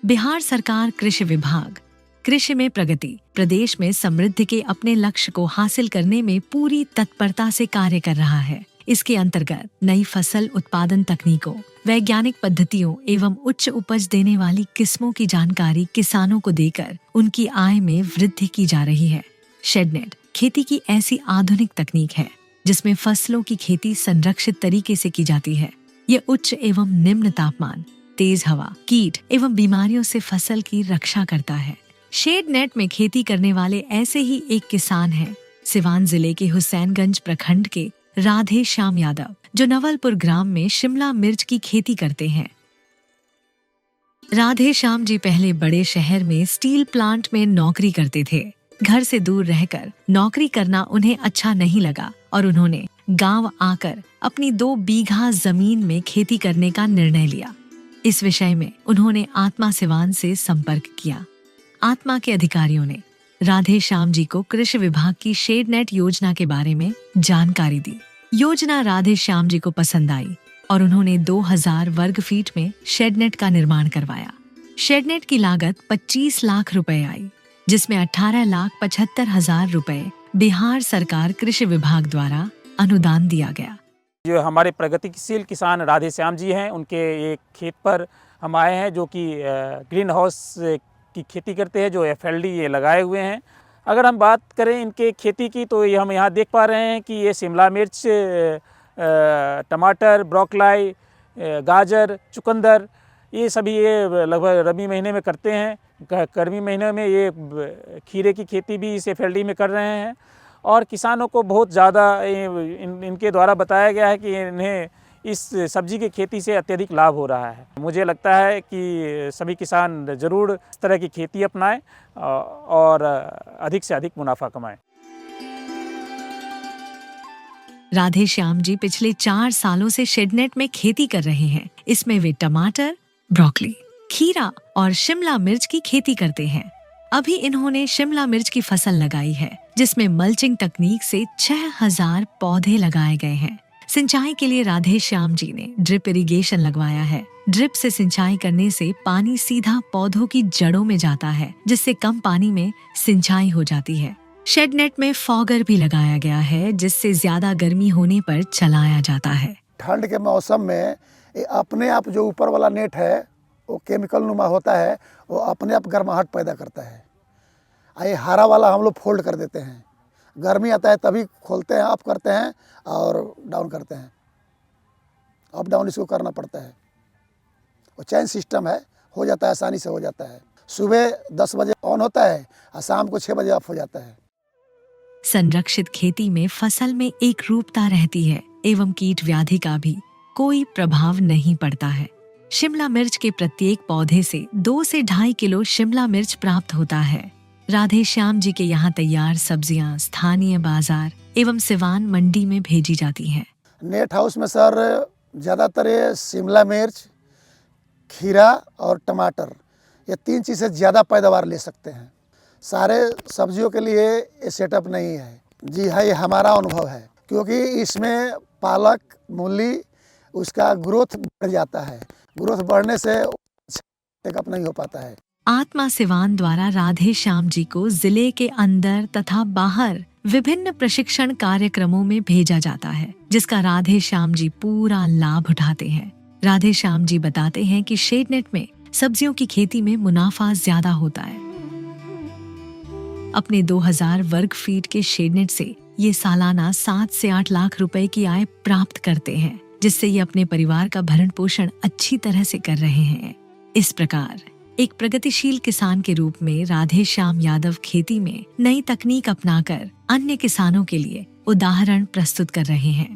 बिहार सरकार कृषि विभाग कृषि में प्रगति, प्रदेश में समृद्धि के अपने लक्ष्य को हासिल करने में पूरी तत्परता से कार्य कर रहा है। इसके अंतर्गत नई फसल उत्पादन तकनीकों, वैज्ञानिक पद्धतियों एवं उच्च उपज देने वाली किस्मों की जानकारी किसानों को देकर उनकी आय में वृद्धि की जा रही है। शेडनेट खेती की ऐसी आधुनिक तकनीक है जिसमें फसलों की खेती संरक्षित तरीके से की जाती है। ये उच्च एवं निम्न तापमान, तेज हवा, कीट एवं बीमारियों से फसल की रक्षा करता है। शेड नेट में खेती करने वाले ऐसे ही एक किसान हैं, सिवान जिले के हुसैनगंज प्रखंड के राधे श्याम यादव, जो नवलपुर ग्राम में शिमला मिर्च की खेती करते हैं। राधे श्याम जी पहले बड़े शहर में स्टील प्लांट में नौकरी करते थे। घर से दूर रहकर नौकरी करना उन्हें अच्छा नहीं लगा और उन्होंने गांव आकर अपनी 2 बीघा जमीन में खेती करने का निर्णय लिया। इस विषय में उन्होंने आत्मा सिवान से संपर्क किया। आत्मा के अधिकारियों ने राधे श्याम जी को कृषि विभाग की शेड नेट योजना के बारे में जानकारी दी। योजना राधे श्याम जी को पसंद आई और उन्होंने 2000 वर्ग फीट में शेड नेट का निर्माण करवाया। शेड नेट की लागत 25 लाख रुपए आई, जिसमें 18,75,000 रुपए बिहार सरकार कृषि विभाग द्वारा अनुदान दिया गया। जो हमारे प्रगतिशील किसान राधे श्याम जी हैं, उनके एक खेत पर हम आए हैं, जो कि ग्रीन हाउस की खेती करते हैं, जो FLD ये लगाए हुए हैं। अगर हम बात करें इनके खेती की, तो ये हम यहाँ देख पा रहे हैं कि ये शिमला मिर्च, टमाटर, ब्रोकली, गाजर, चुकंदर, ये सभी ये लगभग रबी महीने में करते हैं। गर्मी महीने में ये खीरे की खेती भी इस FLD में कर रहे हैं और किसानों को बहुत ज़्यादा इनके द्वारा बताया गया है कि इन्हें इस सब्जी की खेती से अत्यधिक लाभ हो रहा है। मुझे लगता है कि सभी किसान ज़रूर इस तरह की खेती अपनाएं और अधिक से अधिक मुनाफा कमाएं। राधे श्याम जी पिछले 4 सालों से शेडनेट में खेती कर रहे हैं। इसमें वे टमाटर, ब्रोकली, खीरा और शिमला मिर्च की खेती करते हैं। अभी इन्होंने शिमला मिर्च की फसल लगाई है, जिसमें मल्चिंग तकनीक से 6000 पौधे लगाए गए हैं। सिंचाई के लिए राधे श्याम जी ने ड्रिप इरिगेशन लगवाया है। ड्रिप से सिंचाई करने से पानी सीधा पौधों की जड़ों में जाता है, जिससे कम पानी में सिंचाई हो जाती है। शेडनेट में फॉगर भी लगाया गया है, जिससे ज्यादा गर्मी होने पर चलाया जाता है। ठंड के मौसम में अपने आप जो ऊपर वाला नेट है वो केमिकल नुमा होता है, वो अपने आप गर्माहट पैदा करता है। ये हरा वाला हम लोग फोल्ड कर देते हैं। गर्मी आता है तभी खोलते हैं, अप करते हैं और डाउन करते हैं। अप डाउन इसको करना पड़ता है। वो चैन सिस्टम है, हो जाता है, आसानी से हो जाता है। सुबह 10 बजे ऑन होता है और शाम को 6 बजे ऑफ हो जाता है। संरक्षित खेती में फसल में एक रूपता रहती है एवं कीट व्याधि का भी कोई प्रभाव नहीं पड़ता है। शिमला मिर्च के प्रत्येक पौधे से 2 से 2.5 किलो शिमला मिर्च प्राप्त होता है। राधे श्याम जी के यहाँ तैयार सब्जियां स्थानीय बाजार एवं सिवान मंडी में भेजी जाती हैं। नेट हाउस में सर ज़्यादातर ये शिमला मिर्च, खीरा और टमाटर, ये 3 चीज़ से ज़्यादा पैदावार ले सकते हैं। सारे सब्जियों के लिए ये सेटअप नहीं है। जी हाँ, ये हमारा अनुभव है, क्योंकि इसमें पालक, मूली, उसका ग्रोथ बढ़ जाता है। ग्रोथ बढ़ने से टेकअप नहीं हो पाता है। आत्मा सिवान द्वारा राधे श्याम जी को जिले के अंदर तथा बाहर विभिन्न प्रशिक्षण कार्यक्रमों में भेजा जाता है, जिसका राधे श्याम जी पूरा लाभ उठाते हैं। राधे श्याम जी बताते हैं कि शेडनेट में सब्जियों की खेती में मुनाफा ज्यादा होता है। अपने 2000 वर्ग फीट के शेडनेट से ये सालाना 7 से 8 लाख रुपए की आय प्राप्त करते हैं, जिससे ये अपने परिवार का भरण पोषण अच्छी तरह से कर रहे हैं। इस प्रकार एक प्रगतिशील किसान के रूप में राधे श्याम यादव खेती में नई तकनीक अपनाकर अन्य किसानों के लिए उदाहरण प्रस्तुत कर रहे हैं।